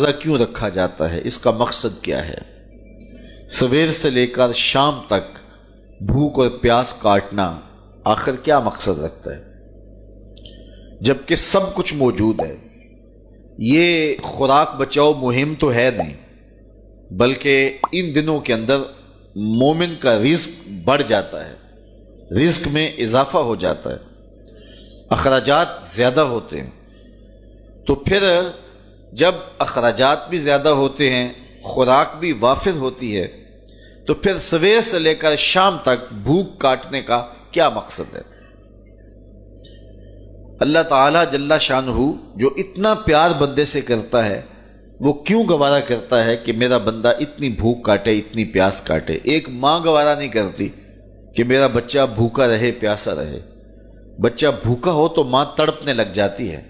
روزہ کیوں رکھا جاتا ہے، اس کا مقصد کیا ہے؟ سویر سے لے کر شام تک بھوک اور پیاس کاٹنا آخر کیا مقصد رکھتا ہے؟ جبکہ سب کچھ موجود ہے۔ یہ خوراک بچاؤ مہم تو ہے نہیں، بلکہ ان دنوں کے اندر مومن کا رزق بڑھ جاتا ہے، رزق میں اضافہ ہو جاتا ہے، اخراجات زیادہ ہوتے ہیں۔ تو پھر جب اخراجات بھی زیادہ ہوتے ہیں، خوراک بھی وافر ہوتی ہے، تو پھر سویر سے لے کر شام تک بھوک کاٹنے کا کیا مقصد ہے؟ اللہ تعالیٰ جل شانہ جو اتنا پیار بندے سے کرتا ہے، وہ کیوں گوارا کرتا ہے کہ میرا بندہ اتنی بھوک کاٹے، اتنی پیاس کاٹے؟ ایک ماں گوارا نہیں کرتی کہ میرا بچہ بھوکا رہے، پیاسا رہے۔ بچہ بھوکا ہو تو ماں تڑپنے لگ جاتی ہے،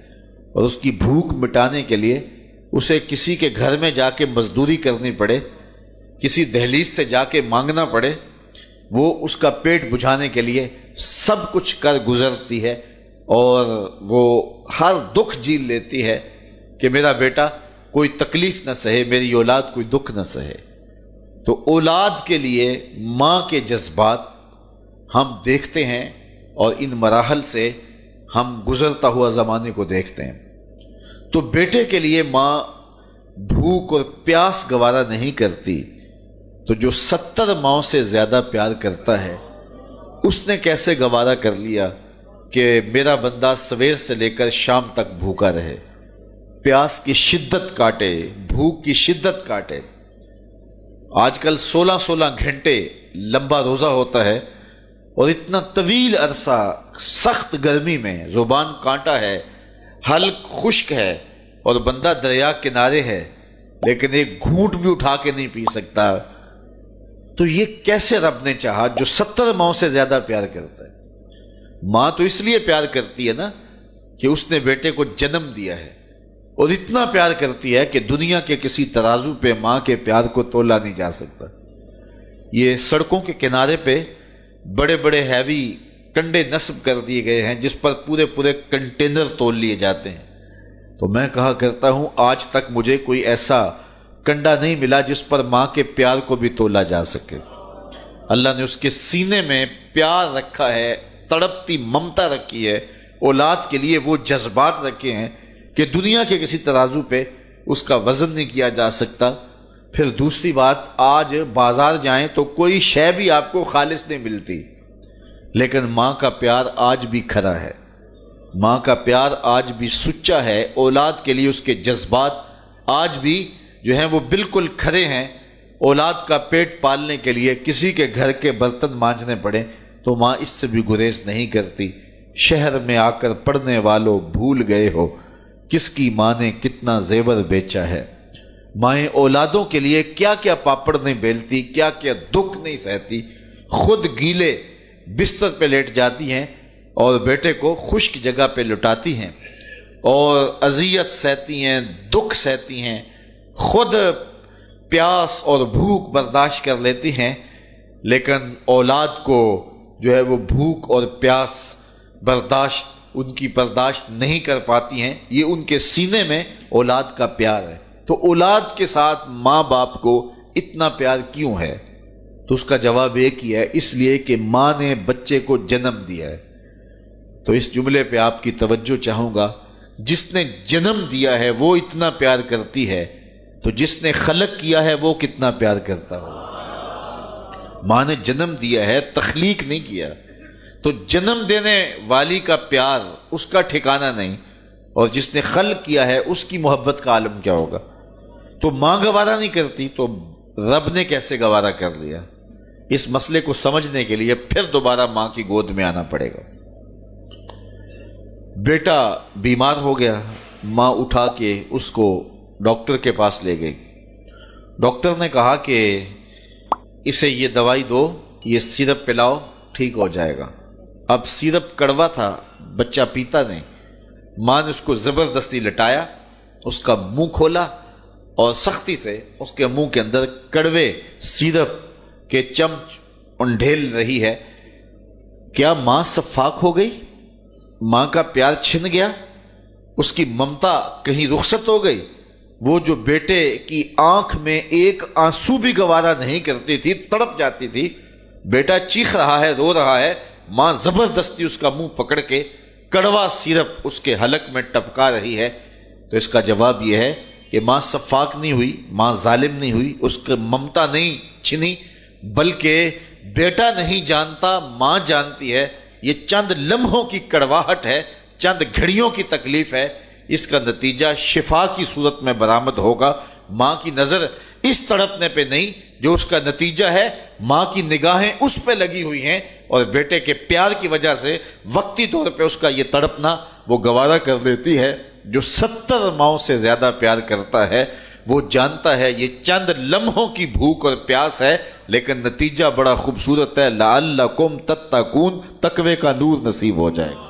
اور اس کی بھوک مٹانے کے لیے اسے کسی کے گھر میں جا کے مزدوری کرنی پڑے، کسی دہلیز سے جا کے مانگنا پڑے، وہ اس کا پیٹ بجھانے کے لیے سب کچھ کر گزرتی ہے، اور وہ ہر دکھ جھیل لیتی ہے کہ میرا بیٹا کوئی تکلیف نہ سہے، میری اولاد کوئی دکھ نہ سہے۔ تو اولاد کے لیے ماں کے جذبات ہم دیکھتے ہیں، اور ان مراحل سے ہم گزرتا ہوا زمانے کو دیکھتے ہیں۔ تو بیٹے کے لیے ماں بھوک اور پیاس گوارا نہیں کرتی، تو جو 70 ماؤں سے زیادہ پیار کرتا ہے، اس نے کیسے گوارا کر لیا کہ میرا بندہ سویر سے لے کر شام تک بھوکا رہے، پیاس کی شدت کاٹے، بھوک کی شدت کاٹے۔ آج کل 16 گھنٹے لمبا روزہ ہوتا ہے، اور اتنا طویل عرصہ سخت گرمی میں، زبان کانٹا ہے، حلق خشک ہے، اور بندہ دریا کنارے ہے، لیکن ایک گھونٹ بھی اٹھا کے نہیں پی سکتا۔ تو یہ کیسے رب نے چاہا جو 70 ماؤں سے زیادہ پیار کرتا ہے؟ ماں تو اس لیے پیار کرتی ہے نا کہ اس نے بیٹے کو جنم دیا ہے، اور اتنا پیار کرتی ہے کہ دنیا کے کسی ترازو پہ ماں کے پیار کو تولا نہیں جا سکتا۔ یہ سڑکوں کے کنارے پہ بڑے بڑے ہیوی کنڈے نصب کر دیے گئے ہیں، جس پر پورے پورے کنٹینر تول لیے جاتے ہیں۔ تو میں کہا کرتا ہوں، آج تک مجھے کوئی ایسا کنڈا نہیں ملا جس پر ماں کے پیار کو بھی تولا جا سکے۔ اللہ نے اس کے سینے میں پیار رکھا ہے، تڑپتی ممتا رکھی ہے، اولاد کے لیے وہ جذبات رکھے ہیں کہ دنیا کے کسی ترازو پہ اس کا وزن نہیں کیا جا سکتا۔ پھر دوسری بات، آج بازار جائیں تو کوئی شے بھی آپ کو خالص نہیں ملتی، لیکن ماں کا پیار آج بھی کھرا ہے، ماں کا پیار آج بھی سچا ہے۔ اولاد کے لیے اس کے جذبات آج بھی جو ہیں وہ بالکل کھرے ہیں۔ اولاد کا پیٹ پالنے کے لیے کسی کے گھر کے برتن مانجنے پڑے تو ماں اس سے بھی گریز نہیں کرتی۔ شہر میں آ کر پڑھنے والوں بھول گئے ہو، کس کی ماں نے کتنا زیور بیچا ہے۔ مائیں اولادوں کے لیے کیا کیا پاپڑ نہیں بیلتی، کیا کیا دکھ نہیں سہتی، خود گیلے بستر پہ لیٹ جاتی ہیں اور بیٹے کو خشک جگہ پہ لٹاتی ہیں، اور اذیت سہتی ہیں، دکھ سہتی ہیں، خود پیاس اور بھوک برداشت کر لیتی ہیں، لیکن اولاد کو جو ہے وہ بھوک اور پیاس ان کی برداشت نہیں کر پاتی ہیں۔ یہ ان کے سینے میں اولاد کا پیار ہے۔ تو اولاد کے ساتھ ماں باپ کو اتنا پیار کیوں ہے؟ تو اس کا جواب ایک ہی ہے، اس لیے کہ ماں نے بچے کو جنم دیا ہے۔ تو اس جملے پہ آپ کی توجہ چاہوں گا، جس نے جنم دیا ہے وہ اتنا پیار کرتی ہے، تو جس نے خلق کیا ہے وہ کتنا پیار کرتا ہو۔ ماں نے جنم دیا ہے، تخلیق نہیں کیا، تو جنم دینے والی کا پیار اس کا ٹھکانہ نہیں، اور جس نے خلق کیا ہے اس کی محبت کا عالم کیا ہوگا۔ تو ماں گوارا نہیں کرتی تو رب نے کیسے گوارا کر لیا؟ اس مسئلے کو سمجھنے کے لیے پھر دوبارہ ماں کی گود میں آنا پڑے گا۔ بیٹا بیمار ہو گیا، ماں اٹھا کے اس کو ڈاکٹر کے پاس لے گئی۔ ڈاکٹر نے کہا کہ اسے یہ دوائی دو، یہ سیرپ پلاؤ، ٹھیک ہو جائے گا۔ اب سیرپ کڑوا تھا، بچہ پیتا نہیں۔ ماں نے اس کو زبردستی لٹایا، اس کا منہ کھولا اور سختی سے اس کے منہ کے اندر کڑوے سیرپ کے چمچ انڈھیل رہی ہے۔ کیا ماں صفاق ہو گئی؟ ماں کا پیار چھن گیا؟ اس کی ممتا کہیں رخصت ہو گئی؟ وہ جو بیٹے کی آنکھ میں ایک آنسو بھی گوارا نہیں کرتی تھی، تڑپ جاتی تھی، بیٹا چیخ رہا ہے، رو رہا ہے، ماں زبردستی اس کا منہ پکڑ کے کڑوا سیرپ اس کے حلق میں ٹپکا رہی ہے، تو اس کا جواب یہ ہے کہ ماں سفاک نہیں ہوئی، ماں ظالم نہیں ہوئی، اس کی ممتا نہیں چھنی، بلکہ بیٹا نہیں جانتا، ماں جانتی ہے۔ یہ چند لمحوں کی کڑواہٹ ہے، چند گھڑیوں کی تکلیف ہے، اس کا نتیجہ شفا کی صورت میں برآمد ہوگا۔ ماں کی نظر اس تڑپنے پہ نہیں، جو اس کا نتیجہ ہے ماں کی نگاہیں اس پہ لگی ہوئی ہیں، اور بیٹے کے پیار کی وجہ سے وقتی طور پہ اس کا یہ تڑپنا وہ گوارا کر لیتی ہے۔ جو 70 ماؤں سے زیادہ پیار کرتا ہے وہ جانتا ہے یہ چند لمحوں کی بھوک اور پیاس ہے، لیکن نتیجہ بڑا خوبصورت ہے۔ لعلکم تتقون، تقوی کا نور نصیب ہو جائے گا۔